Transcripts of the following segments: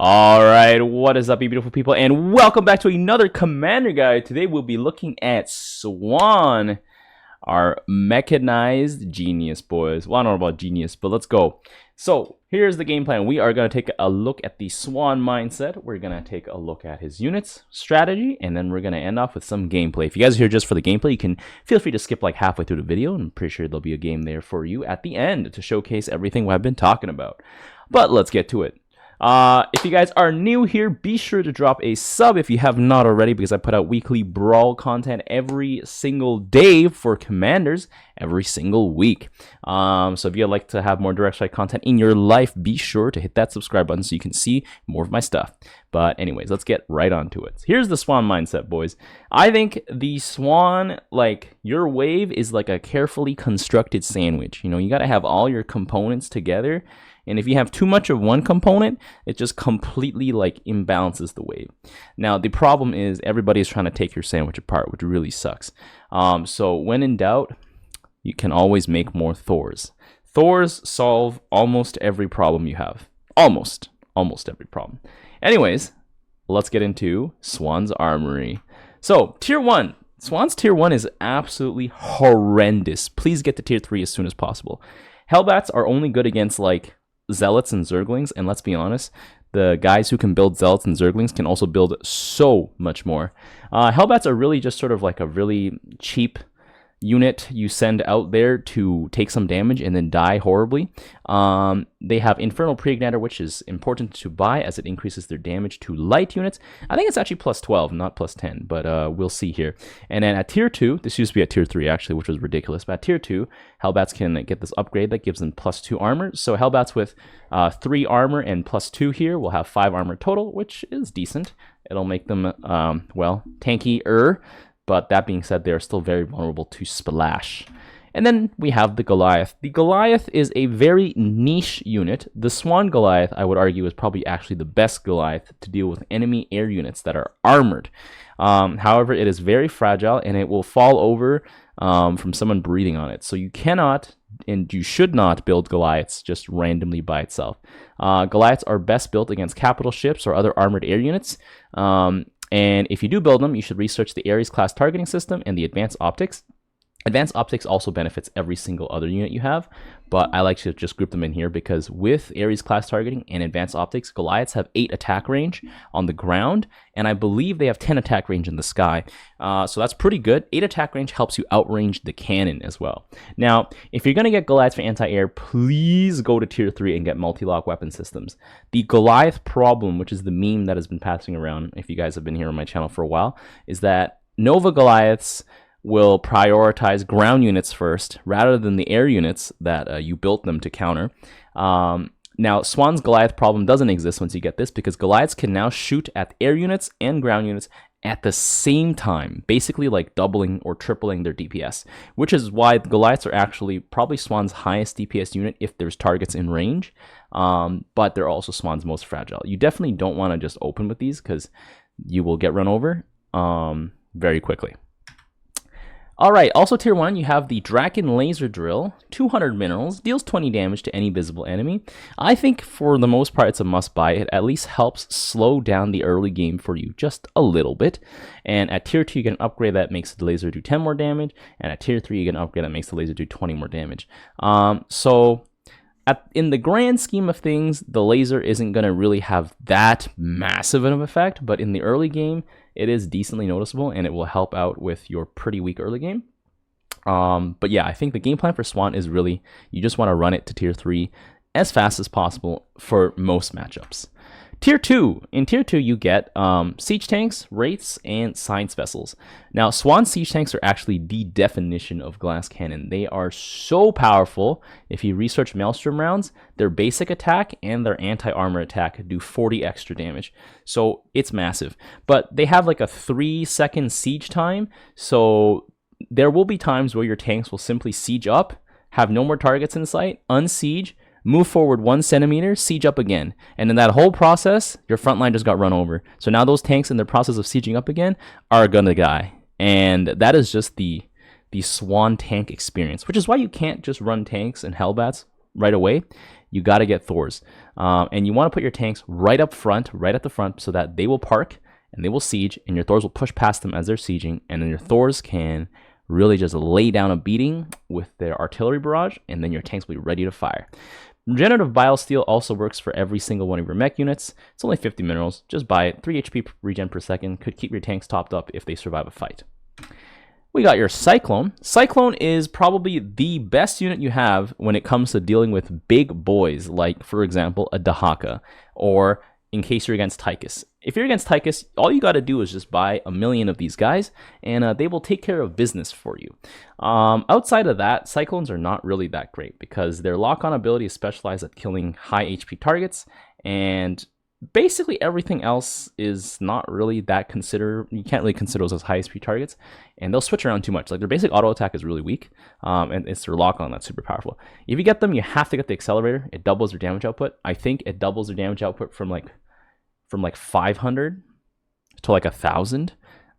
Alright, what is up, you beautiful people, and welcome back to another Commander Guide. Today we'll be looking at Swann, our mechanized genius, boys. Well, I don't know about genius, but let's go. So, here's the game plan. We are going to take a look at the Swann mindset. We're going to take a look at his units, strategy, and then we're going to end off with some gameplay. If you guys are here just for the gameplay, you can feel free to skip like halfway through the video, and I'm pretty sure there'll be a game there for you at the end to showcase everything I've been talking about. But let's get to it. If you guys are new here, be sure to drop a sub if you have not already, because I put out weekly Brawl content every single day for Commanders every single week. So if you'd like to have more direct strike content in your life, be sure to hit that subscribe button so you can see more of my stuff. But anyways, let's get right on to it. Here's the Swann mindset, boys. I think the Swann, like, your wave is like a carefully constructed sandwich. You know, you got to have all your components together. And if you have too much of one component, it just completely like imbalances the wave. Now, the problem is everybody's trying to take your sandwich apart, which really sucks. So when in doubt, you can always make more Thors. Thors solve almost every problem you have. Almost every problem. Anyways, let's get into Swann's Armoury. So, Tier 1. Swann's Tier 1 is absolutely horrendous. Please get to Tier 3 as soon as possible. Hellbats are only good against, like, Zealots and Zerglings, and let's be honest, the guys who can build Zealots and Zerglings can also build so much more. Hellbats are really just sort of like a really cheap unit you send out there to take some damage and then die horribly. They have Infernal Preigniter, which is important to buy as it increases their damage to light units. I think it's actually plus 12, not plus 10, but we'll see here. And then at Tier 2, this used to be at Tier 3 actually, which was ridiculous, but at Tier 2, Hellbats can get this upgrade that gives them plus 2 armor. So Hellbats with 3 armor and plus 2 here will have 5 armor total, which is decent. It'll make them, well, tankier. But that being said, they are still very vulnerable to splash. And then we have the Goliath. The Goliath is a very niche unit. The Swann Goliath, I would argue, is probably actually the best Goliath to deal with enemy air units that are armored. However, it is very fragile, and it will fall over from someone breathing on it. So you cannot, and you should not, build Goliaths just randomly by itself. Goliaths are best built against capital ships or other armored air units. And if you do build them, you should research the Ares class targeting system and the advanced optics. Advanced optics also benefits every single other unit you have, but I like to just group them in here because with Ares class targeting and advanced optics, Goliaths have 8 attack range on the ground, and I believe they have 10 attack range in the sky. So that's pretty good. 8 attack range helps you outrange the cannon as well. Now, if you're going to get Goliaths for anti-air, please go to Tier 3 and get multi-lock weapon systems. The Goliath problem, which is the meme that has been passing around, if you guys have been here on my channel for a while, is that Nova Goliaths will prioritize ground units first rather than the air units that you built them to counter. Now, Swann's Goliath problem doesn't exist once you get this, because Goliaths can now shoot at air units and ground units at the same time, basically like doubling or tripling their DPS, which is why Goliaths are actually probably Swann's highest DPS unit if there's targets in range, but they're also Swann's most fragile. You definitely don't want to just open with these because you will get run over very quickly. Alright, also Tier 1, you have the Draken Laser Drill, 200 minerals, deals 20 damage to any visible enemy. I think for the most part it's a must buy. It at least helps slow down the early game for you just a little bit. And at Tier 2 you get an upgrade that makes the laser do 10 more damage, and at Tier 3 you get an upgrade that makes the laser do 20 more damage. In the grand scheme of things, the laser isn't going to really have that massive of an effect, but in the early game, it is decently noticeable, and it will help out with your pretty weak early game. But yeah, I think the game plan for Swann is really, you just want to run it to Tier 3 as fast as possible for most matchups. Tier 2. In Tier 2, you get siege tanks, wraiths, and science vessels. Now, Swann siege tanks are actually the definition of glass cannon. They are so powerful. If you research Maelstrom rounds, their basic attack and their anti-armor attack do 40 extra damage. So it's massive. But they have like a 3-second siege time. So there will be times where your tanks will simply siege up, have no more targets in sight, unsiege, move forward 1 centimeter, siege up again. And in that whole process, your front line just got run over. So now those tanks in the process of sieging up again are gonna die. And that is just the Swann tank experience, which is why you can't just run tanks and Hellbats right away. you got to get Thors. And you want to put your tanks right up front, right at the front, so that they will park and they will siege, and your Thors will push past them as they're sieging, and then your Thors can really just lay down a beating with their artillery barrage, and then your tanks will be ready to fire. Regenerative Biosteel also works for every single one of your mech units. It's only 50 minerals. Just buy it. 3 HP regen per second. Could keep your tanks topped up if they survive a fight. We got your Cyclone. Cyclone is probably the best unit you have when it comes to dealing with big boys, like, for example, a Dahaka, or in case you're against Tychus. If you're against Tychus, all you got to do is just buy 1,000,000 of these guys, and they will take care of business for you. Outside of that, Cyclones are not really that great because their lock-on ability is specialized at killing high HP targets, and basically everything else is not really that you can't really consider those as high HP targets, and they'll switch around too much. Like, their basic auto attack is really weak, and it's their lock-on that's super powerful. If you get them, you have to get the accelerator. It doubles their damage output. I think it doubles their damage output from like 500 to like 1,000.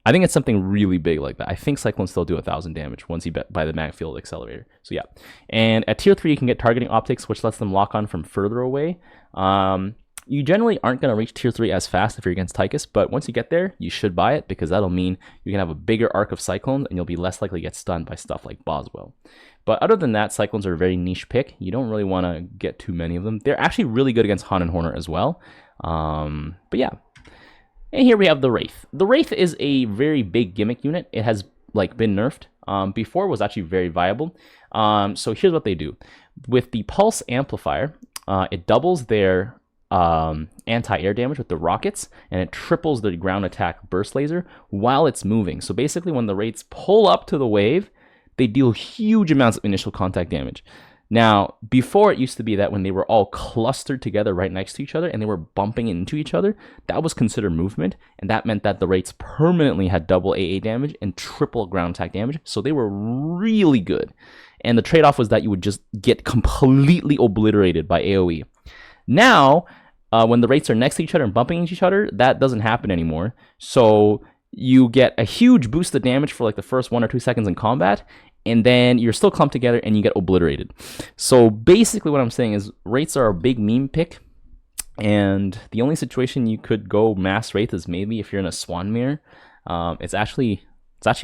I think it's something really big like that. I think Cyclones still do 1,000 damage once you buy the mag field accelerator. So yeah, and at tier 3 you can get targeting optics, which lets them lock on from further away. You generally aren't going to reach tier 3 as fast if you're against Tychus, but once you get there, you should buy it because that'll mean you can have a bigger arc of Cyclones and you'll be less likely to get stunned by stuff like Boswell. But other than that, Cyclones are a very niche pick. You don't really want to get too many of them. They're actually really good against Han and Horner as well. But yeah. And here we have the Wraith. The Wraith is a very big gimmick unit. It has like been nerfed. Before it was actually very viable. So here's what they do. With the Pulse Amplifier, it doubles their anti-air damage with the rockets, and it triples the ground attack burst laser while it's moving. So basically when the Wraiths pull up to the wave, they deal huge amounts of initial contact damage. Now, before it used to be that when they were all clustered together right next to each other and they were bumping into each other, that was considered movement, and that meant that the Wraiths permanently had double AA damage and triple ground attack damage, so they were really good. And the trade-off was that you would just get completely obliterated by AoE. Now, when the Wraiths are next to each other and bumping into each other, that doesn't happen anymore. So you get a huge boost of damage for like the first 1 or 2 seconds in combat, and then you're still clumped together and you get obliterated. So basically what I'm saying is Wraiths are a big meme pick, and the only situation you could go mass Wraith is maybe if you're in a Swann mirror. It's actually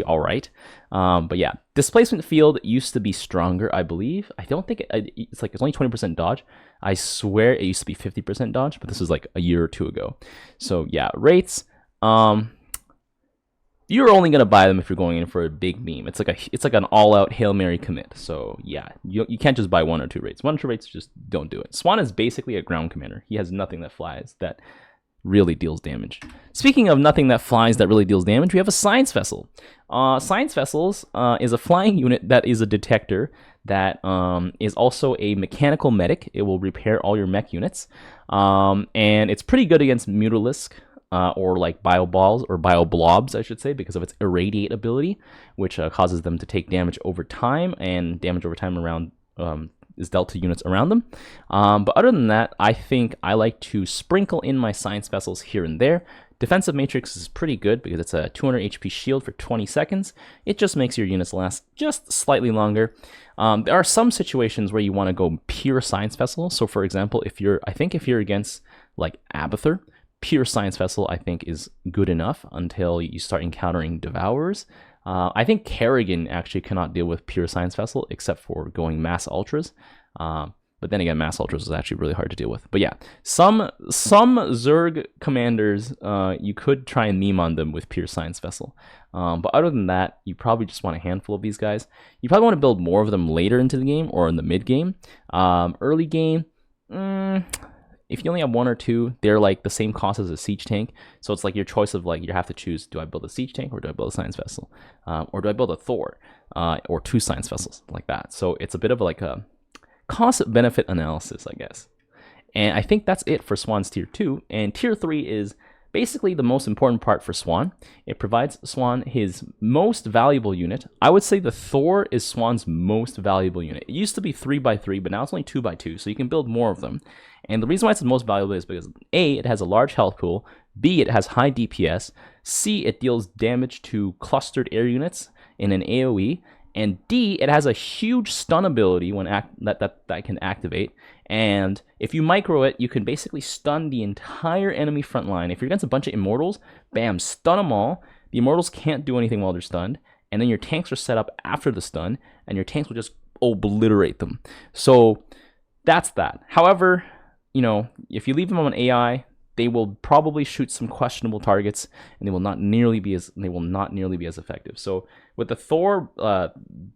all-right. But yeah, displacement field used to be stronger, I believe. I don't think it's only 20% dodge. I swear it used to be 50% dodge, but this was like a year or two ago. So yeah, Wraiths, you're only gonna buy them if you're going in for a big meme. It's like an all-out Hail Mary commit. So yeah, you can't just buy 1 or 2 Wraiths. 1 or 2 Wraiths, just don't do it. Swann is basically a ground commander. He has nothing that flies that really deals damage. Speaking of nothing that flies that really deals damage, we have a Science Vessel. Science Vessels is a flying unit that is a detector that is also a mechanical medic. It will repair all your mech units. And it's pretty good against Mutalisk, or like Bioballs, or Bioblobs, I should say, because of its Irradiate ability, which causes them to take damage over time, and damage over time around is dealt to units around them. But other than that, I think I like to sprinkle in my Science Vessels here and there. Defensive Matrix is pretty good because it's a 200 HP shield for 20 seconds. It just makes your units last just slightly longer. There are some situations where you want to go pure Science Vessel. So for example, if you're against like Abathur, pure Science Vessel I think is good enough until you start encountering Devourers. I think Kerrigan actually cannot deal with pure Science Vessel except for going Mass Ultras. But then again, Mass Ultras is actually really hard to deal with. But yeah, some Zerg commanders, you could try and meme on them with pure Science Vessel. But other than that, you probably just want a handful of these guys. You probably want to build more of them later into the game or in the mid game. Early game, if you only have 1 or 2, they're like the same cost as a siege tank. So it's like your choice of like, you have to choose, do I build a siege tank or do I build a Science Vessel? Or do I build a Thor or 2 Science Vessels like that? So it's a bit of like a cost benefit analysis, I guess. And I think that's it for Swann's tier 2. And tier 3 is basically the most important part for Swann. It provides Swann his most valuable unit. I would say the Thor is Swann's most valuable unit. It used to be 3x3, but now it's only 2x2, so you can build more of them. And the reason why it's the most valuable is because A, it has a large health pool, B, it has high DPS, C, it deals damage to clustered air units in an AoE, And D, it has a huge stun ability when that can activate. And if you micro it, you can basically stun the entire enemy front line. If you're against a bunch of immortals, bam, stun them all. The immortals can't do anything while they're stunned. And then your tanks are set up after the stun, and your tanks will just obliterate them. So that's that. However, you know, if you leave them on AI, they will probably shoot some questionable targets, and they will not nearly be as effective. So with the Thor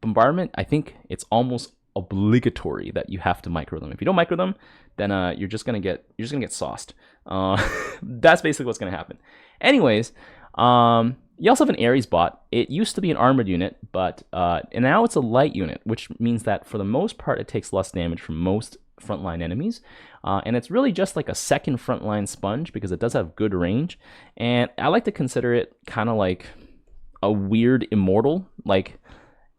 bombardment, I think it's almost obligatory that you have to micro them. If you don't micro them, then you're just gonna get sauced. That's basically what's gonna happen. Anyways, you also have an Ares bot. It used to be an armored unit, but and now it's a light unit, which means that for the most part, it takes less damage from most frontline enemies. And it's really just like a second frontline sponge because it does have good range. And I like to consider it kind of like a weird immortal. Like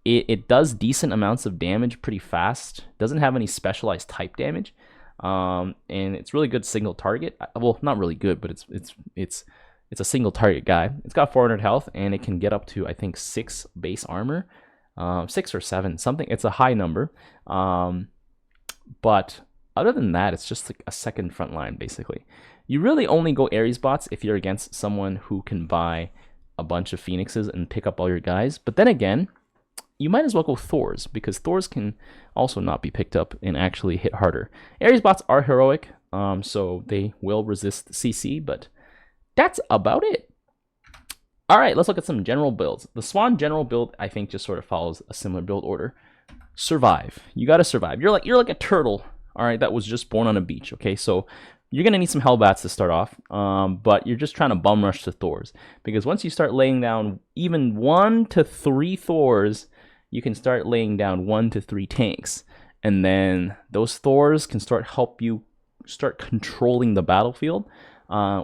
it does decent amounts of damage pretty fast. Doesn't have any specialized type damage. And it's really good single target. Well, not really good, but it's a single target guy. It's got 400 health, and it can get up to, I think, 6 base armor. 6 or 7, something. It's a high number. But other than that, it's just like a second front line, basically. You really only go Ares bots if you're against someone who can buy a bunch of Phoenixes and pick up all your guys. But then again, you might as well go Thors, because Thors can also not be picked up and actually hit harder. Ares bots are heroic, so they will resist CC, but that's about it. All right, let's look at some general builds. The Swann general build, I think, just sort of follows a similar build order. Survive. You got to survive. You're like a turtle, all right, that was just born on a beach, okay? So you're going to need some Hellbats to start off, but you're just trying to bum rush to Thors, because once you start laying down even 1 to 3 Thors, you can start laying down 1 to 3 tanks, and then those Thors can help you start controlling the battlefield.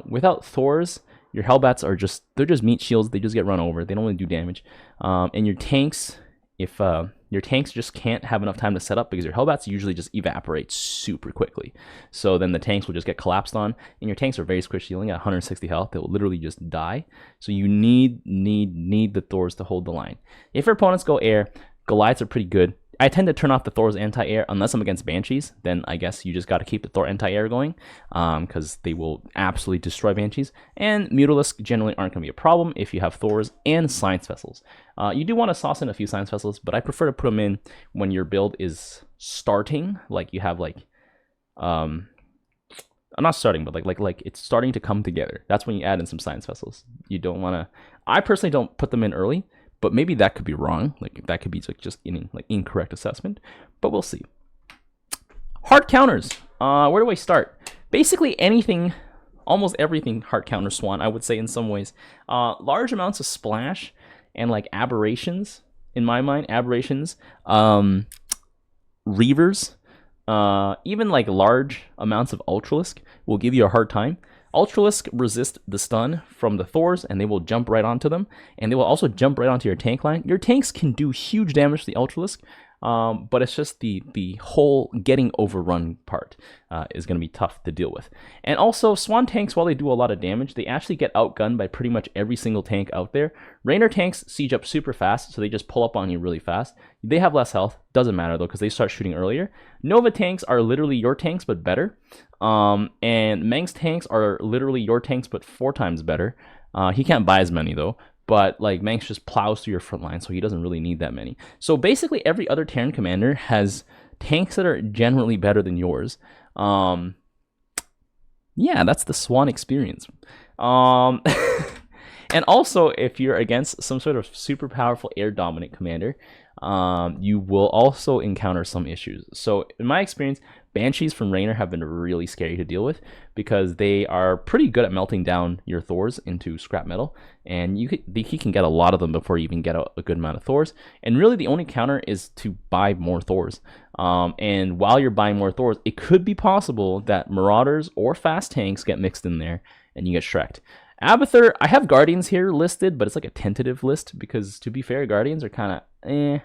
Without Thors, your Hellbats they're just meat shields. They just get run over. They don't really do damage. And your tanks, if your tanks just can't have enough time to set up, because your Hellbats usually just evaporate super quickly. So then the tanks will just get collapsed on, and your tanks are very squishy. You only got 160 health. They will literally just die. So you need the Thors to hold the line. If your opponents go air, Goliaths are pretty good. I tend to turn off the Thor's anti-air unless I'm against Banshees. Then I guess you just got to keep the Thor anti-air going, because they will absolutely destroy Banshees. And Mutalisks generally aren't going to be a problem if you have Thors and Science Vessels. You do want to sauce in a few Science Vessels, but I prefer to put them in when your build is starting. Like you have I'm not starting, but like it's starting to come together. That's when you add in some Science Vessels. You don't want to. I personally don't put them in early. But maybe that could be wrong. Like that could be just incorrect assessment. But we'll see. Hard counters. Where do I start? Basically anything, almost everything hard counter Swann, I would say in some ways. Large amounts of splash and like aberrations, in my mind, aberrations. Reavers, even like large amounts of Ultralisk will give you a hard time. Ultralisk resist the stun from the Thors, and they will jump right onto them, and they will also jump right onto your tank line. Your tanks can do huge damage to the Ultralisk, but it's just the whole getting overrun part is going to be tough to deal with. And also, Swann tanks, while they do a lot of damage, they actually get outgunned by pretty much every single tank out there. Raynor tanks siege up super fast, so they just pull up on you really fast. They have less health. Doesn't matter, though, because they start shooting earlier. Nova tanks are literally your tanks, but better. And Meng's tanks are literally your tanks, but 4 times better. He can't buy as many, though. But like Meng's just plows through your front line, so he doesn't really need that many. So basically every other Terran commander has tanks that are generally better than yours. Yeah, that's the Swann experience. And also, if you're against some sort of super powerful air dominant commander, you will also encounter some issues. So in my experience, Banshees from Raynor have been really scary to deal with, because they are pretty good at melting down your Thors into scrap metal, and he can get a lot of them before you even get a good amount of Thors. And really the only counter is to buy more Thors. And while you're buying more Thors, it could be possible that Marauders or fast tanks get mixed in there and you get Shrek'd. Abathur, I have Guardians here listed, but it's like a tentative list, because to be fair, Guardians are kind of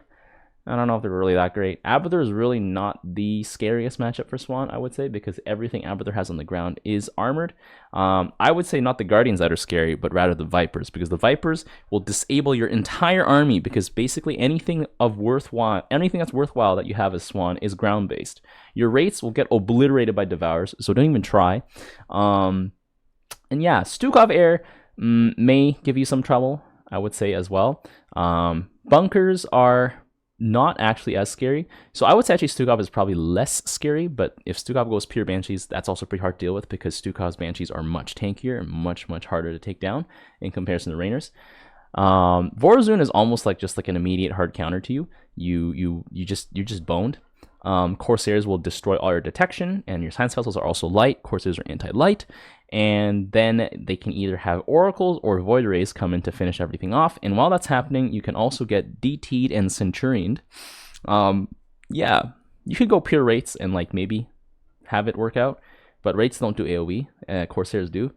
I don't know if they're really that great. Abathur is really not the scariest matchup for Swann, I would say, because everything Abathur has on the ground is armored. I would say not the Guardians that are scary, but rather the Vipers, because the Vipers will disable your entire army, because basically anything that's worthwhile that you have as Swann is ground-based. Your Wraiths will get obliterated by Devours, so don't even try. And yeah, Stukov Air may give you some trouble, I would say, as well. Bunkers are not actually as scary. So I would say actually Stukov is probably less scary, but if Stukov goes pure Banshees, that's also pretty hard to deal with because Stukov's Banshees are much tankier and much harder to take down in comparison to Rainers. Vorazun is almost like just like an immediate hard counter to you. You're just boned. Corsairs will destroy all your detection, and your science vessels are also light. Corsairs are anti-light, and then they can either have oracles or void rays come in to finish everything off. And while that's happening, you can also get DT'd and centurioned. Yeah, you could go pure Wraiths and like maybe have it work out, but Wraiths don't do AoE. Corsairs do.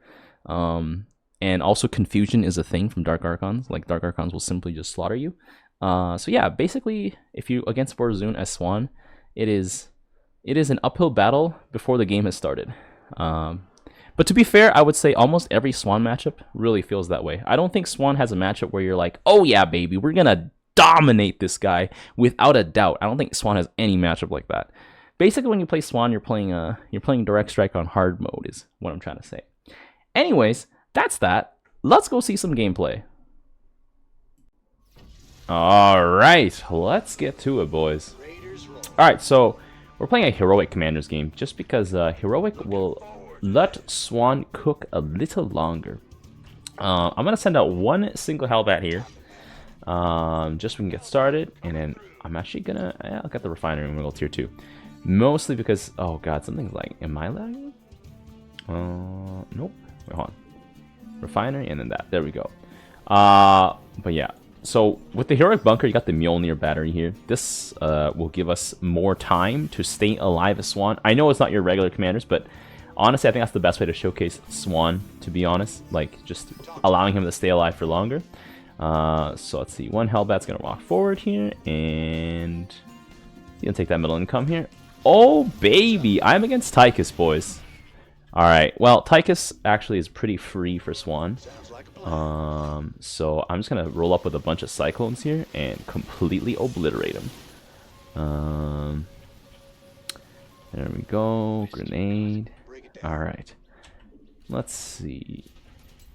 And also confusion is a thing from Dark Archons. Like Dark Archons will simply just slaughter you. So yeah, basically, if you against Vorazun as Swann, it is an uphill battle before the game has started. But to be fair, I would say almost every Swann matchup really feels that way. I don't think Swann has a matchup where you're like, oh yeah, baby, we're gonna dominate this guy without a doubt. I don't think Swann has any matchup like that. Basically, when you play Swann, you're playing Direct Strike on hard mode, is what I'm trying to say. Anyways, that's that. Let's go see some gameplay. All right, let's get to it, boys. Alright, so we're playing a Heroic Commanders game just because Heroic will let Swann cook a little longer. I'm going to send out one single Hellbat here just so we can get started. And then I'm actually going to look at the Refinery and we'll go tier 2. Mostly because, oh god, something's like, am I lagging? Nope. Wait, hold on. Refinery and then that. There we go. But yeah. So with the Heroic Bunker, you got the Mjolnir battery here. This will give us more time to stay alive as Swann. I know it's not your regular commanders, but honestly, I think that's the best way to showcase Swann, to be honest. Like, just allowing him to stay alive for longer. So let's see. One Hellbat's going to walk forward here, and he's going to take that middle and come here. Oh, baby! I'm against Tychus, boys. Alright, well, Tychus actually is pretty free for Swann. So I'm just gonna roll up with a bunch of Cyclones here and completely obliterate them. There we go. Grenade. Alright. Let's see.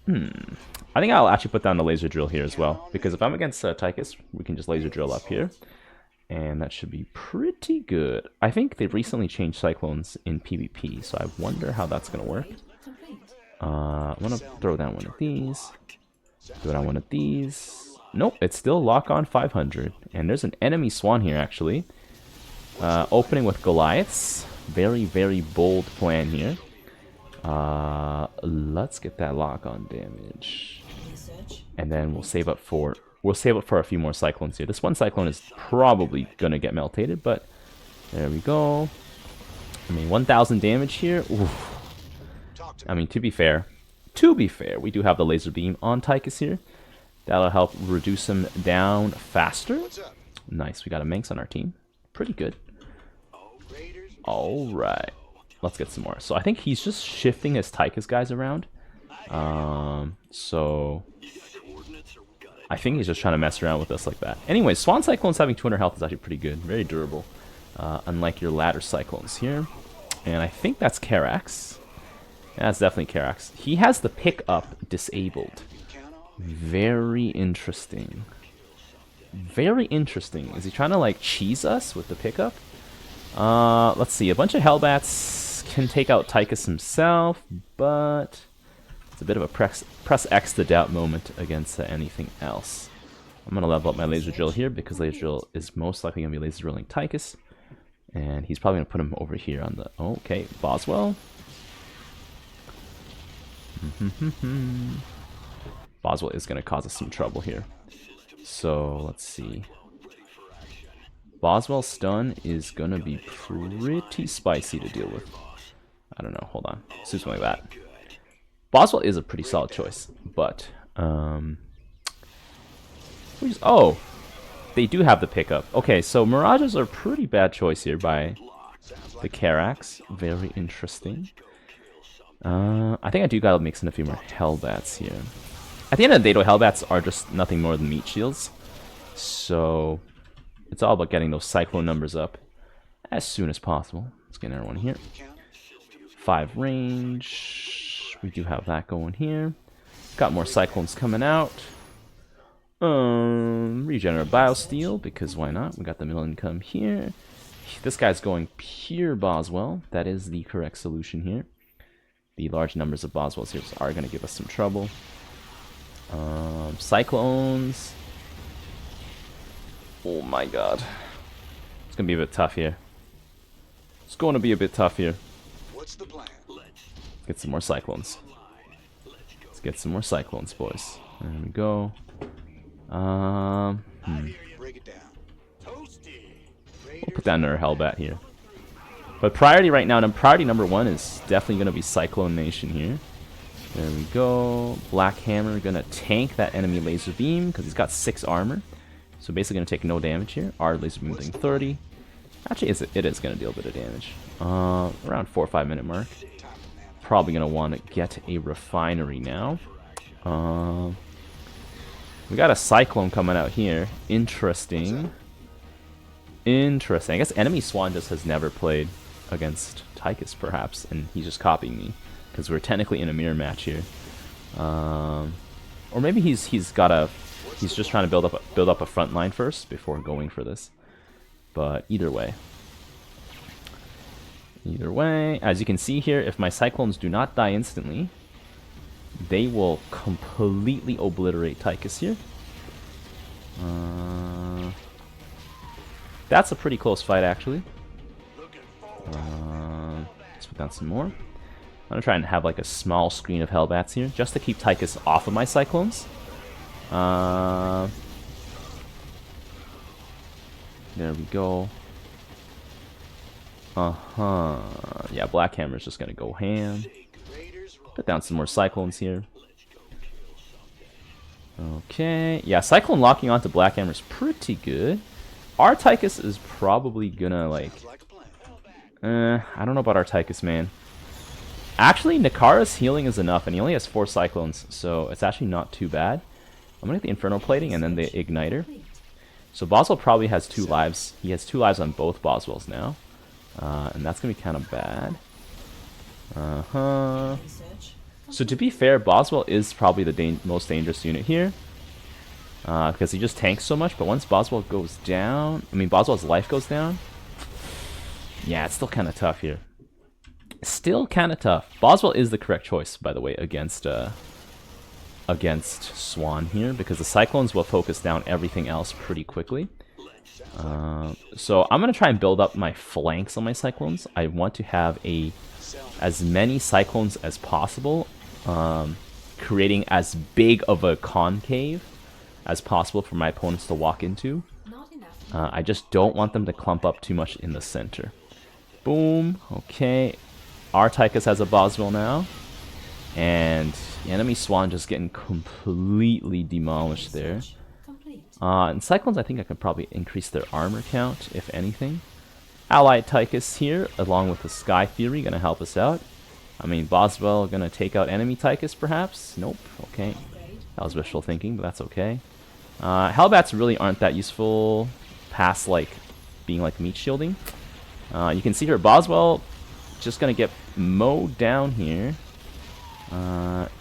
I think I'll actually put down the laser drill here as well, because if I'm against Tychus, we can just laser drill up here. And that should be pretty good. I think they've recently changed Cyclones in PvP, so I wonder how that's going to work. I want to throw down one of these. Throw down one of these. Nope, it's still lock on 500. And there's an enemy Swann here, actually. Opening with Goliaths. Very, very bold plan here. Let's get that lock on damage. And then we'll save up for a few more Cyclones here. This one Cyclone is probably gonna get meltated, but there we go. I mean, 1,000 damage here. Oof. I mean, to be fair, we do have the laser beam on Tychus here. That'll help reduce him down faster. Nice, we got a Manx on our team. Pretty good. All right, let's get some more. So I think he's just shifting his Tychus guys around. So I think he's just trying to mess around with us like that. Anyway, Swann Cyclones having 200 health is actually pretty good. Very durable. Unlike your ladder Cyclones here. And I think that's Karax. Yeah, that's definitely Karax. He has the pickup disabled. Very interesting. Very interesting. Is he trying to like cheese us with the pickup? Let's see. A bunch of Hellbats can take out Tychus himself, but it's a bit of a press X to doubt moment against anything else. I'm going to level up my laser drill here because laser drill is most likely going to be laser drilling Tychus. And he's probably going to put him over here on the... Okay, Boswell. Boswell is going to cause us some trouble here. So, let's see. Boswell's stun is going to be pretty spicy to deal with. I don't know, hold on. Let's do something like that. Boswell is a pretty solid choice, but... oh! they do have the pickup. Okay, so Mirages are a pretty bad choice here by the Carax. Very interesting. I think I do gotta mix in a few more Hellbats here. At the end of the day, though, Hellbats are just nothing more than meat shields. So it's all about getting those Cyclone numbers up as soon as possible. Let's get another one here. 5 range. We do have that going here. Got more Cyclones coming out. Regenerate Biosteel, because why not? We got the middle income here. This guy's going pure Boswell. That is the correct solution here. The large numbers of Boswells here are going to give us some trouble. Cyclones. Oh my god. It's going to be a bit tough here. It's going to be a bit tough here. What's the plan? Get some more Cyclones. Let's get some more Cyclones, boys. There we go. Break it down. We'll put down another Hellbat here. But priority right now, priority number 1 is definitely going to be Cyclone Nation here. There we go. Black Hammer going to tank that enemy laser beam because he's got 6 armor. So basically going to take no damage here. Our laser beam doing 30. Actually, it is going to deal a bit of damage. Around 4 or 5 minute mark. Probably going to want to get a refinery now. We got a Cyclone coming out here. Interesting. Interesting. I guess enemy Swann just has never played against Tychus, perhaps, and he's just copying me because we're technically in a mirror match here. Or maybe he's just trying to build up a front line first before going for this. But either way, as you can see here, if my Cyclones do not die instantly, they will completely obliterate Tychus here. That's a pretty close fight, actually. Let's put down some more. I'm gonna try and have like a small screen of Hellbats here, just to keep Tychus off of my Cyclones. There we go. Yeah, Black Hammer's just gonna go ham. Put down some more Cyclones here. Okay. Yeah, Cyclone locking onto Black Hammer is pretty good. Our Tychus is probably gonna, like... I don't know about our Tychus, man. Actually, Nakara's healing is enough, and he only has 4 Cyclones, so it's actually not too bad. I'm gonna get the Inferno Plating and then the Igniter. So Boswell probably has 2 lives. He has 2 lives on both Boswells now. And that's gonna be kind of bad. So to be fair, Boswell is probably the most dangerous unit here. Because he just tanks so much, but once Boswell goes down... I mean, Boswell's life goes down. Yeah, it's still kind of tough here. Still kind of tough. Boswell is the correct choice, by the way, against Swann here, because the Cyclones will focus down everything else pretty quickly. So I'm going to try and build up my flanks on my Cyclones. I want to have as many Cyclones as possible, creating as big of a concave as possible for my opponents to walk into. I just don't want them to clump up too much in the center. Boom. Okay. Our Tychus has a Boswell now. And the enemy Swann just getting completely demolished there. In Cyclones, I think I could probably increase their armor count, if anything. Allied Tychus here, along with the Sky Fury, gonna help us out. I mean, Boswell gonna take out enemy Tychus, perhaps? Nope. Okay. That was wishful thinking, but that's okay. Hellbats really aren't that useful past, like, being like meat shielding. You can see here, Boswell just gonna get mowed down here.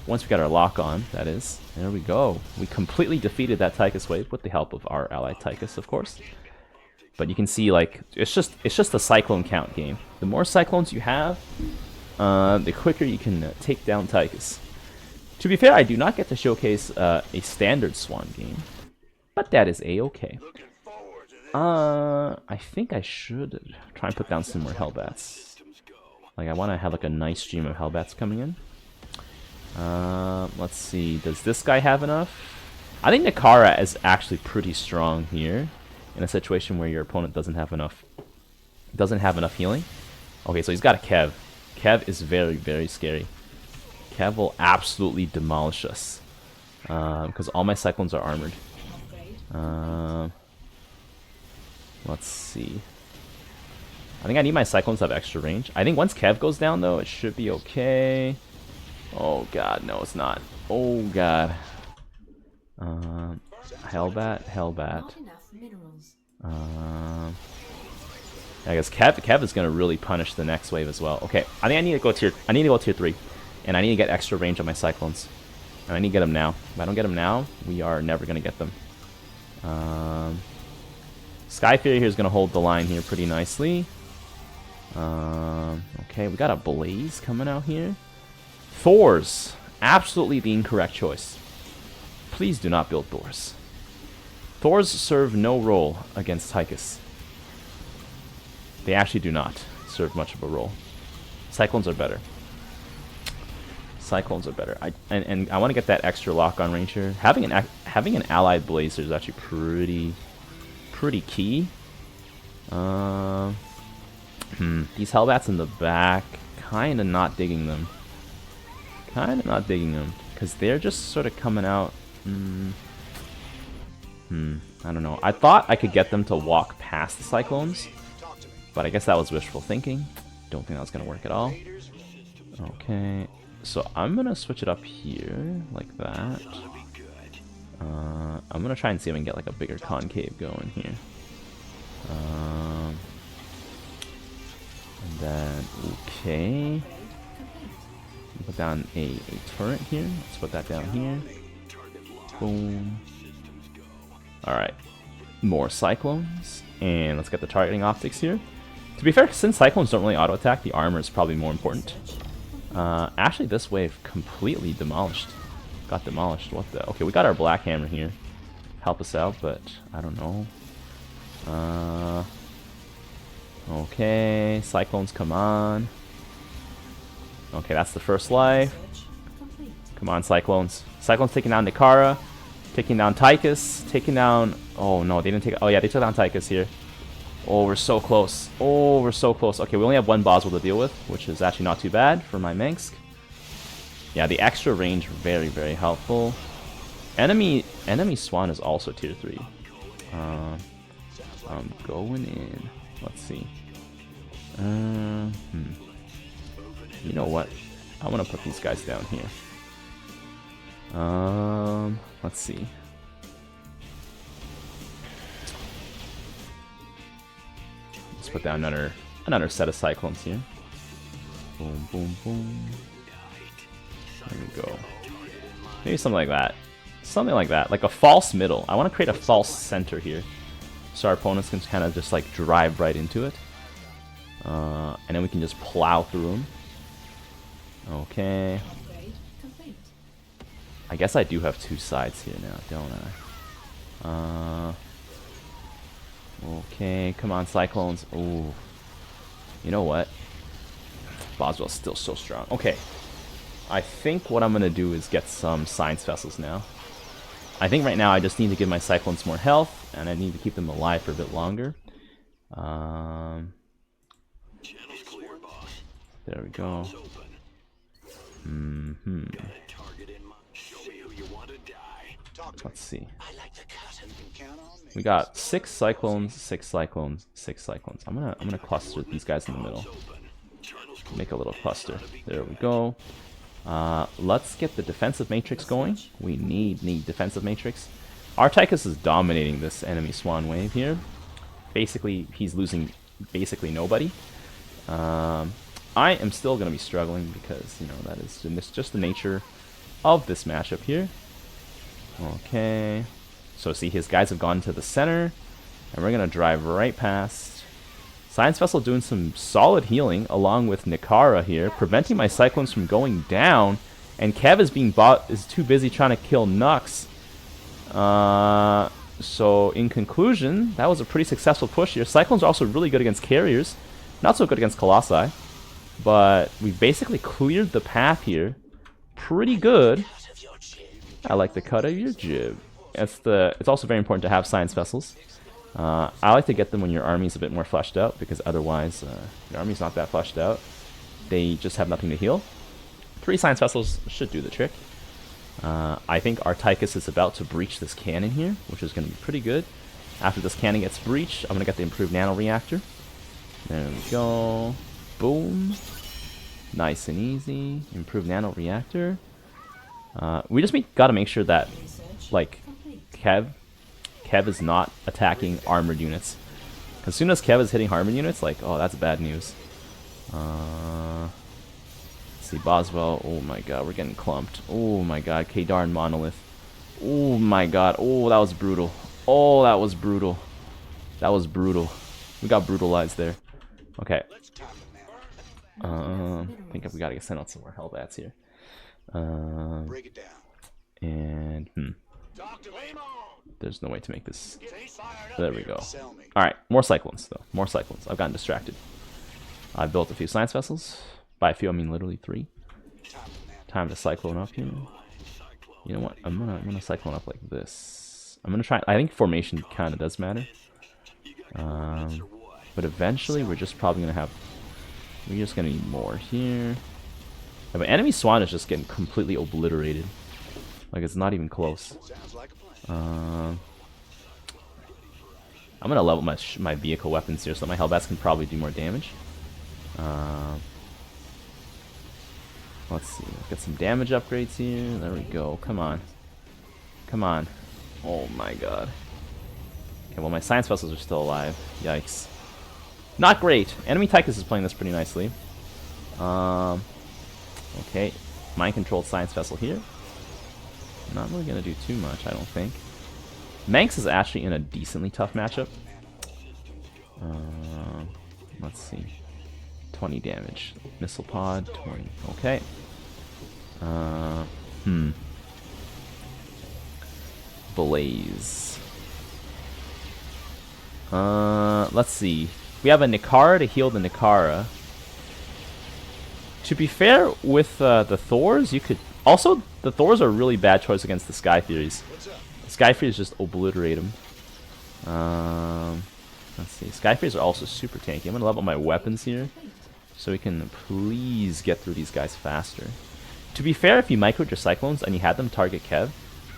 Once we got our lock on, that is. There we go. We completely defeated that Tychus wave with the help of our allied Tychus, of course. But you can see, like, it's just a Cyclone count game. The more Cyclones you have, the quicker you can take down Tychus. To be fair, I do not get to showcase a standard Swann game, but that is a-okay. I think I should try and put down some more Hellbats. Like, I want to have like a nice stream of Hellbats coming in. Let's see. Does this guy have enough? I think Nakara is actually pretty strong here in a situation where your opponent doesn't have enough healing. Okay, so he's got a Kev. Kev is very, very scary. Kev will absolutely demolish us because all my Cyclones are armored. Let's see. I think I need my Cyclones to have extra range. I think once Kev goes down, though, it should be okay. Oh, God. No, it's not. Oh, God. Hellbat. I guess Kev is going to really punish the next wave as well. Okay, I think I need to go tier 3. And I need to get extra range on my Cyclones. And I need to get them now. If I don't get them now, we are never going to get them. Sky Fury here is going to hold the line here pretty nicely. Okay, we got a Blaze coming out here. Thors. Absolutely the incorrect choice. Please do not build Thors. Thors serve no role against Tychus. They actually do not serve much of a role. Cyclones are better. Cyclones are better. And I want to get that extra lock on range here. Having an allied Blazer is actually pretty key. These Hellbats in the back, kind of not digging them. Because they're just sort of coming out. I don't know. I thought I could get them to walk past the Cyclones, but I guess that was wishful thinking. Don't think that was going to work at all. Okay, so I'm going to switch it up here, like that. I'm going to try and see if I can get like a bigger concave going here. And then, okay. Put down a turret here. Let's put that down here. Boom. Alright. More Cyclones. And let's get the targeting optics here. To be fair, since Cyclones don't really auto-attack, the armor is probably more important. Actually, this wave completely demolished. Got demolished. What the? Okay, we got our Black Hammer here. Help us out, but I don't know. Okay, Cyclones, come on. Okay, that's the first life. Come on, Cyclones. Cyclones taking down Nikara. Taking down Tychus. Taking down... Oh, no, they didn't take... Oh, yeah, they took down Tychus here. Oh, we're so close. Oh, we're so close. Okay, we only have one Boswell to deal with, which is actually not too bad for my Minsk. Yeah, the extra range, very, very helpful. Enemy Swann is also tier 3. I'm going in. Let's see. You know what? I want to put these guys down here. Let's see. Let's put down another set of Cyclones here. Boom, boom, boom. There we go. Maybe something like that. Something like that. Like a false middle. I want to create a false center here, so our opponents can kind of just like drive right into it. And then we can just plow through them. Okay. I guess I do have two sides here now, don't I? Okay, come on, Cyclones. Ooh. You know what? Boswell's still so strong. Okay. I think what I'm going to do is get some Science Vessels now. I think right now I just need to give my Cyclones more health, and I need to keep them alive for a bit longer. There we go. Let's see. We got 6 Cyclones, 6 Cyclones, 6 Cyclones. I'm gonna cluster these guys in the middle. Make a little cluster. There we go. Let's get the defensive matrix going. We need defensive matrix. Our Tychus is dominating this enemy Swann wave here. Basically, he's losing basically nobody. I am still going to be struggling because, you know, that is just the nature of this matchup here. Okay. So see, his guys have gone to the center, and we're going to drive right past. Science Vessel doing some solid healing along with Nikara here, preventing my Cyclones from going down, and Kev is too busy trying to kill Nux. So in conclusion, that was a pretty successful push here. Cyclones are also really good against carriers, not so good against Colossi, but we basically cleared the path here pretty good. I like the cut of your jib. It's also very important to have Science Vessels. I like to get them when your army's a bit more fleshed out, because otherwise your army's not that fleshed out. They just have nothing to heal. 3 Science Vessels should do the trick. I think our Tychus is about to breach this cannon here, which is going to be pretty good. After this cannon gets breached, I'm gonna get the improved nano reactor. There we go. Boom. Nice and easy. Improved nano reactor. We just gotta make sure that, like, Kev is not attacking armored units. As soon as Kev is hitting armored units, like, oh, that's bad news. Let's see, Boswell. Oh my god, we're getting clumped. Oh my god, Kadar and Monolith. Oh my god. Oh, that was brutal. Oh, that was brutal. That was brutal. We got brutalized there. Okay. I think we gotta get sent out some more Hellbats here. Break it down. And there's no way to make this. There we go. Sell me. Alright, more Cyclones though. More Cyclones. I've gotten distracted. I built a few science vessels. By a few, I mean literally 3. Time to Cyclone up here. You know what? I'm gonna Cyclone up like this. I'm gonna try. I think formation kind of does matter. But eventually, we're just probably gonna have. We're just gonna need more here. Yeah, but enemy Swann is just getting completely obliterated. Like it's not even close. Sounds like a plan. I'm gonna level my vehicle weapons here so that my Hellbats can probably do more damage. Let's see. Let's get some damage upgrades here. There we go. Come on. Come on. Oh my god. Okay, well my science vessels are still alive. Yikes. Not great. Enemy Tychus is playing this pretty nicely. Okay. Mind-controlled science vessel here. Not really gonna do too much, I don't think. Manx is actually in a decently tough matchup. Let's see. 20 damage. Missile pod, 20. Okay. Blaze. Let's see. We have a Nikara to heal the Nikara. To be fair, with the Thors, you could... Also, the Thors are a really bad choice against the Sky Furies. Sky Furies just obliterate them. Let's see. Sky Furies are also super tanky. I'm going to level my weapons here, so we can please get through these guys faster. To be fair, if you microed your Cyclones and you had them target Kev,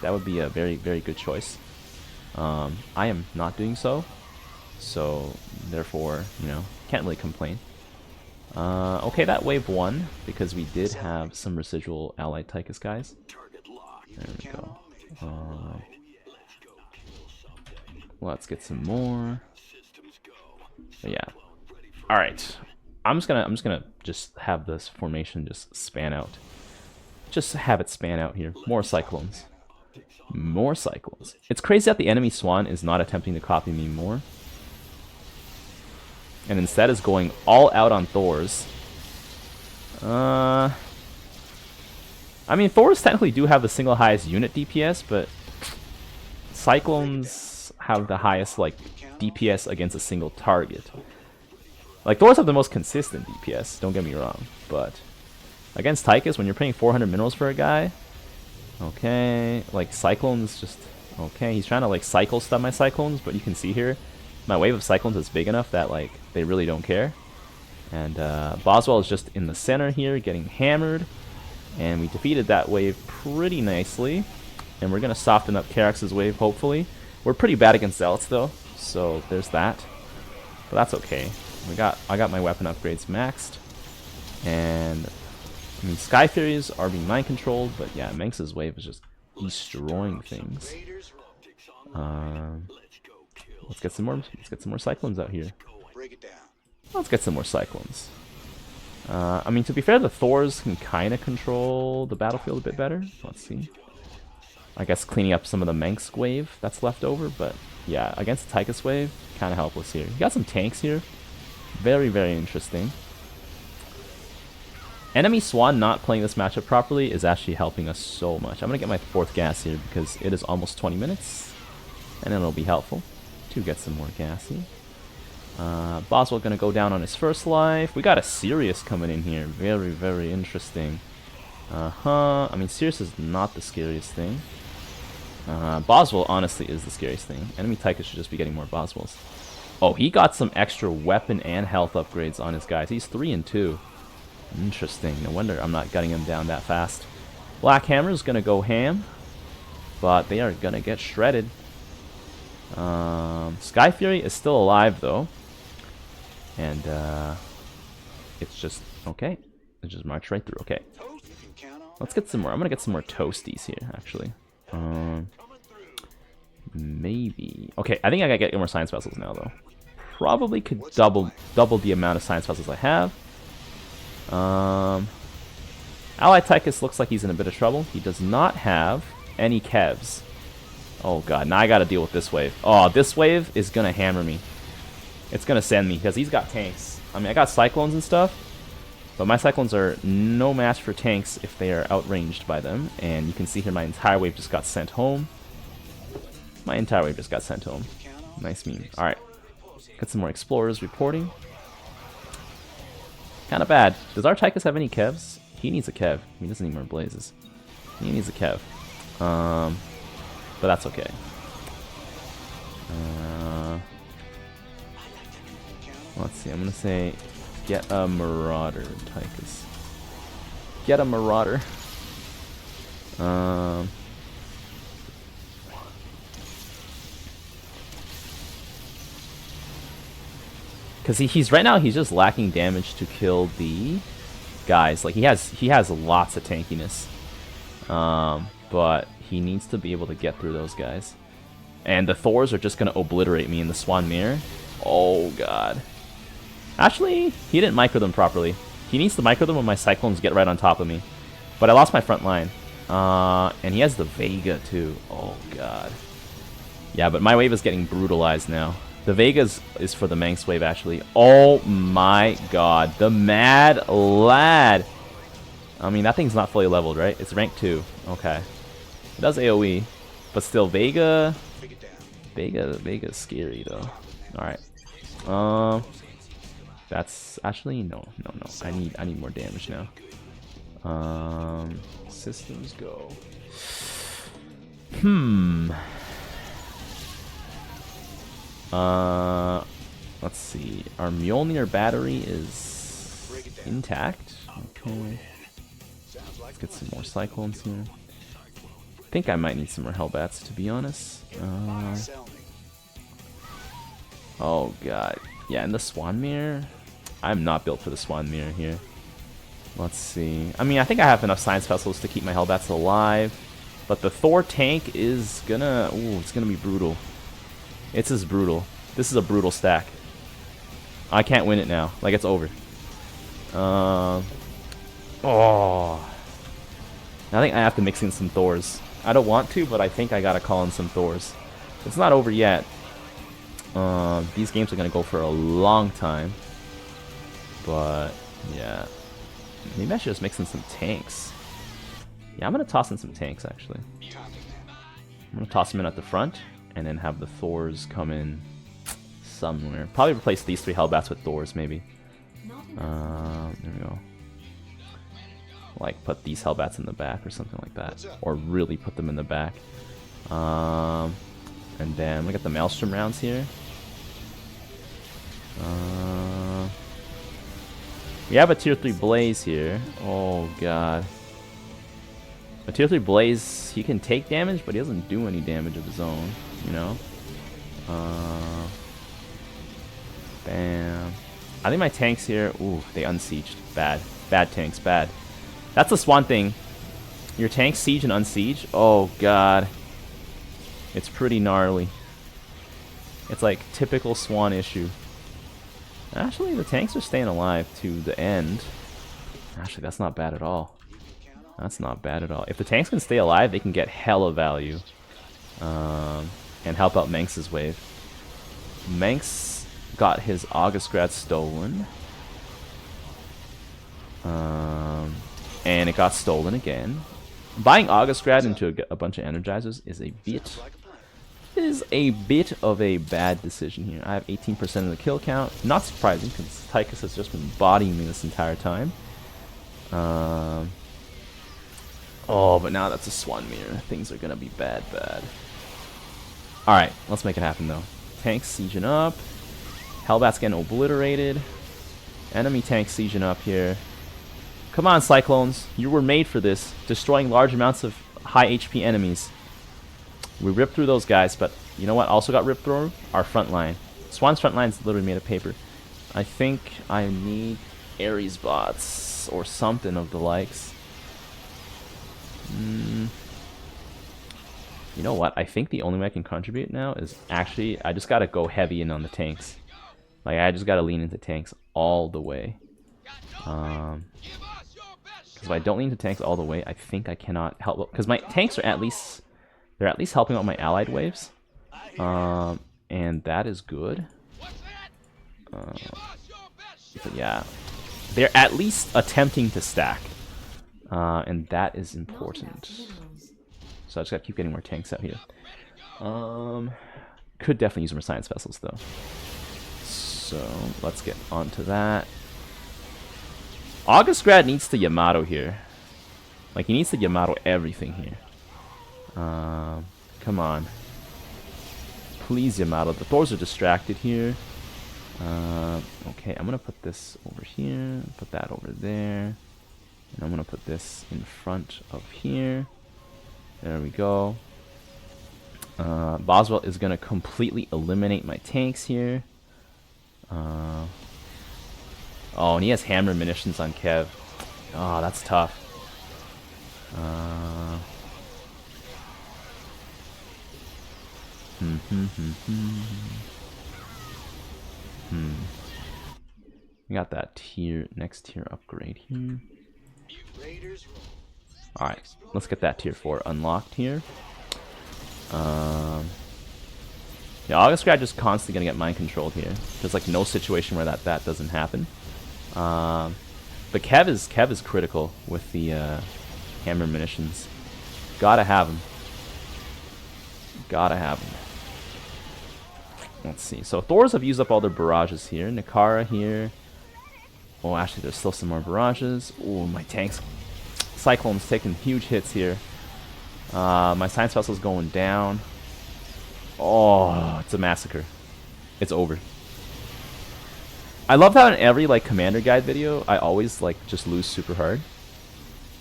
that would be a very, very good choice. I am not doing so. So, therefore, you know, can't really complain. Okay, that wave won, because we did have some residual allied Tychus guys. There we go. Let's get some more. But yeah. Alright. I'm just gonna have this formation just span out. Just have it span out here. More Cyclones. More Cyclones. It's crazy that the enemy Swann is not attempting to copy me more. And instead is going all out on Thors. I mean, Thors technically do have the single highest unit DPS, but Cyclones have the highest, like, DPS against a single target. Like, Thors have the most consistent DPS, don't get me wrong, but against Tychus, when you're paying 400 minerals for a guy, okay, like, Cyclones just, okay, he's trying to, like, cycle stun my Cyclones, but you can see here, my wave of Cyclones is big enough that, like, they really don't care. And Boswell is just in the center here, getting hammered. And we defeated that wave pretty nicely. And we're going to soften up Karax's wave, hopefully. We're pretty bad against Zealots, though, so there's that. But that's okay. I got my weapon upgrades maxed. And, I mean, Sky Furies are being mind-controlled, but yeah, Manx's wave is just destroying things. Let's get some more Cyclones out here. Break it down. Let's get some more Cyclones. I mean, to be fair, the Thors can kind of control the battlefield a bit better. Let's see. I guess cleaning up some of the Manx wave that's left over, but yeah, against the Tychus wave, kind of helpless here. You got some tanks here. Very, very interesting. Enemy Swann not playing this matchup properly is actually helping us so much. I'm going to get my 4th gas here because it is almost 20 minutes, and it'll be helpful to get some more gas here. Boswell gonna go down on his first life. We got a Sirius coming in here. Very, very interesting. I mean, Sirius is not the scariest thing. Boswell honestly is the scariest thing. Enemy Tychus should just be getting more Boswells. Oh, he got some extra weapon and health upgrades on his guys. He's 3 and 2. Interesting. No wonder I'm not getting him down that fast. Black Hammer's gonna go ham, but they are gonna get shredded. Sky Fury is still alive though, and it's just okay. It just marched right through. Okay, let's get some more. I'm gonna get some more toasties here, actually. Maybe. Okay, I think I gotta get more science vessels now though. Probably could double the amount of science vessels I have. Ally Tychus looks like he's in a bit of trouble. He does not have any Kevs. Oh god, now I gotta deal with this wave. Oh, this wave is gonna hammer me. It's gonna send me, because he's got tanks. I mean, I got Cyclones and stuff, but my Cyclones are no match for tanks if they are outranged by them. And you can see here my entire wave just got sent home. My entire wave just got sent home. Nice meme. Alright. Got some more Explorers reporting. Kinda bad. Does Artychus have any Kevs? He needs a Kev. He doesn't need more Blazes. He needs a Kev. But that's okay. Let's see. I'm gonna say, get a Marauder, Tychus. Get a Marauder. Because he's right now he's just lacking damage to kill the guys. Like he has lots of tankiness. But he needs to be able to get through those guys. And the Thors are just gonna obliterate me in the Swann mirror. Oh god. Actually, he didn't micro them properly. He needs to micro them when my Cyclones get right on top of me. But I lost my front line. And he has the Vega too. Oh god. Yeah, but my wave is getting brutalized now. The Vega is for the Manx wave, actually. Oh my god. The Mad Lad. I mean, that thing's not fully leveled, right? It's rank 2. Okay. It does AoE. But still, Vega's scary, though. Alright. That's actually... No. I need more damage now. Systems go. Let's see. Our Mjolnir battery is intact. Okay. Let's get some more Cyclones here. I think I might need some more Hellbats, to be honest. Oh god. Yeah, and the Swann mirror. I'm not built for the Swann mirror here. Let's see. I mean, I think I have enough science vessels to keep my Hellbats alive. But the Thor tank is gonna... Ooh, it's gonna be brutal. It's as brutal. This is a brutal stack. I can't win it now. Like, it's over. Oh. I think I have to mix in some Thors. I don't want to, but I think I gotta call in some Thors. It's not over yet. These games are gonna go for a long time. But, yeah. Maybe I should just mix in some tanks. Yeah, I'm gonna toss in some tanks, actually. I'm gonna toss them in at the front, and then have the Thors come in somewhere. Probably replace these 3 Hellbats with Thors, maybe. There we go. Like, put these Hellbats in the back or something like that. Or really put them in the back. And then, look at the Maelstrom rounds here. We have a tier 3 Blaze here. Oh, god. A tier 3 Blaze, he can take damage, but he doesn't do any damage of his own, you know? Bam. I think my tanks here, ooh, they unsieged. Bad. Bad tanks, bad. That's the Swann thing. Your tanks siege and unsiege. Oh, god. It's pretty gnarly. It's like typical Swann issue. Actually, the tanks are staying alive to the end. Actually, that's not bad at all. That's not bad at all. If the tanks can stay alive, they can get hella value. And help out Manx's wave. Manx got his Augustgrad stolen. And it got stolen again. Buying Augustgrad into a bunch of Energizers is a bit of a bad decision here. I have 18% of the kill count. Not surprising, because Tychus has just been bodying me this entire time. Oh, but now that's a Swann mirror. Things are gonna be bad. Alright, let's make it happen, though. Tanks sieging up. Hellbats getting obliterated. Enemy tanks sieging up here. Come on, Cyclones. You were made for this. Destroying large amounts of high HP enemies. We ripped through those guys, but You know what also got ripped through? Our front line. Swann's front line is literally made of paper. I think I need Ares bots or something of the likes. You know what? I think the only way I can contribute now is actually I just gotta go heavy in on the tanks. Like I just gotta lean into tanks all the way. Because if I don't lean into tanks all the way, I think I cannot help. Because my tanks are at least helping out my allied waves, and that is good. But yeah, they're at least attempting to stack, and that is important. So I just gotta keep getting more tanks out here. Could definitely use more science vessels though. So let's get onto that. August Grad needs to Yamato here. Like he needs to Yamato everything here. Come on. Please Yamato. The Thors are distracted here. Okay, I'm gonna put this over here, put that over there, and I'm gonna put this in front of here. There we go. Boswell is gonna completely eliminate my tanks here. Oh, and he has hammer munitions on Kev. Oh, that's tough. We got that next tier upgrade here. Alright, let's get that tier 4 unlocked here. Yeah, August Grad just constantly gonna get mind controlled here. There's like no situation where that doesn't happen. But Kev is critical with the hammer munitions. Gotta have him. Gotta have him. Let's see. So Thors have used up all their barrages here. Nikara here. Oh, actually, there's still some more barrages. Oh, my tanks. Cyclone's taking huge hits here. My science vessel's going down. Oh, it's a massacre. It's over. I love how in every like commander guide video, I always like just lose super hard.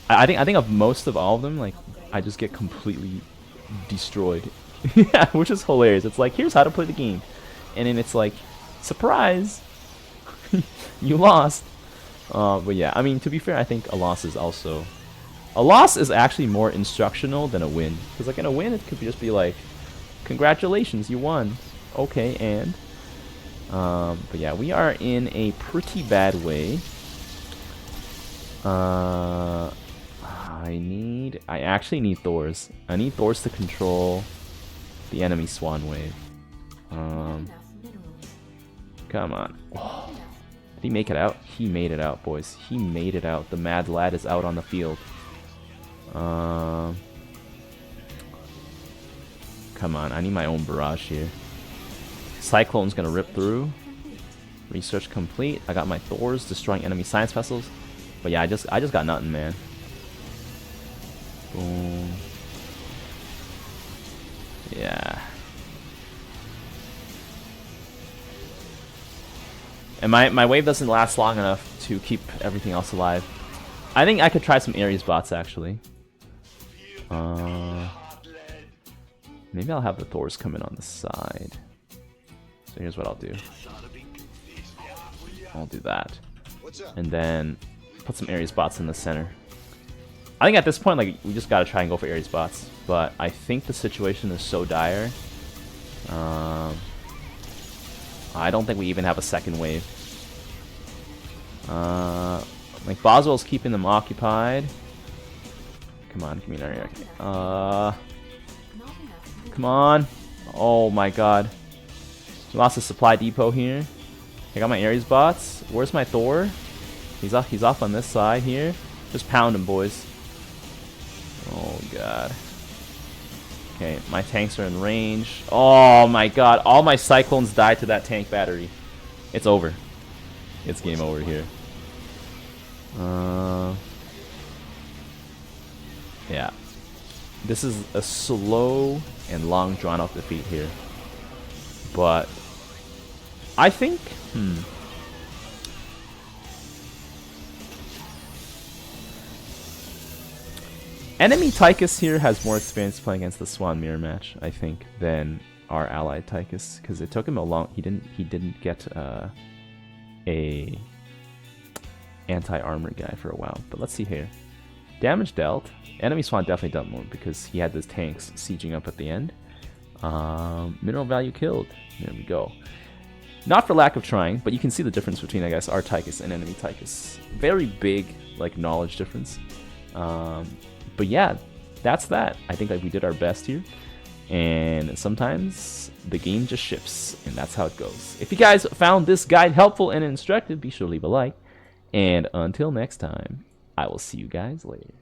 I think of most of all of them, like I just get completely destroyed. Yeah, which is hilarious. It's like, here's how to play the game, and then it's like, surprise, you lost. But yeah, I mean, to be fair, I think a loss is actually more instructional than a win. Because like in a win, it could just be like, congratulations, you won. Okay, and but yeah, we are in a pretty bad way. I actually need Thors. I need Thors to control the enemy Swann wave. Come on. Oh. Did he make it out? He made it out, boys. He made it out. The mad lad is out on the field. Come on, I need my own barrage here. Cyclone's gonna rip through. Research complete. I got my Thors destroying enemy science vessels. But yeah, I just got nothing, man. Boom. Yeah. And my wave doesn't last long enough to keep everything else alive. I think I could try some Ares bots, actually. Maybe I'll have the Thors come in on the side. So here's what I'll do. I'll do that. And then put some Ares bots in the center. I think at this point, like, we just gotta try and go for Ares bots. But I think the situation is so dire. I don't think we even have a second wave. Like, Boswell's keeping them occupied. Come on, community. Okay. Come on. Oh my god. We lost the supply depot here. I got my Ares bots. Where's my Thor? He's off on this side here. Just pound him, boys. Oh god. Okay, my tanks are in range. Oh my god. All my Cyclones died to that tank battery. It's over. It's game over here. Yeah. This is a slow and long drawn out defeat here. But I think enemy Tychus here has more experience playing against the Swann mirror match, I think, than our allied Tychus, because it took him a long. He didn't get a anti-armor guy for a while. But let's see here. Damage dealt. Enemy Swann definitely dealt more because he had those tanks sieging up at the end. Mineral value killed. There we go. Not for lack of trying, but you can see the difference between, I guess, our Tychus and enemy Tychus. Very big, like, knowledge difference. But yeah, that's that. I think like we did our best here. And sometimes the game just shifts, and that's how it goes. If you guys found this guide helpful and instructive, be sure to leave a like. And until next time, I will see you guys later.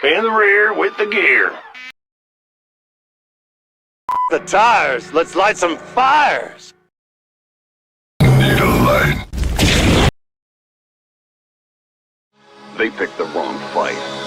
In the rear with the gear. The tires! Let's light some fires! Need a light. They picked the wrong fight.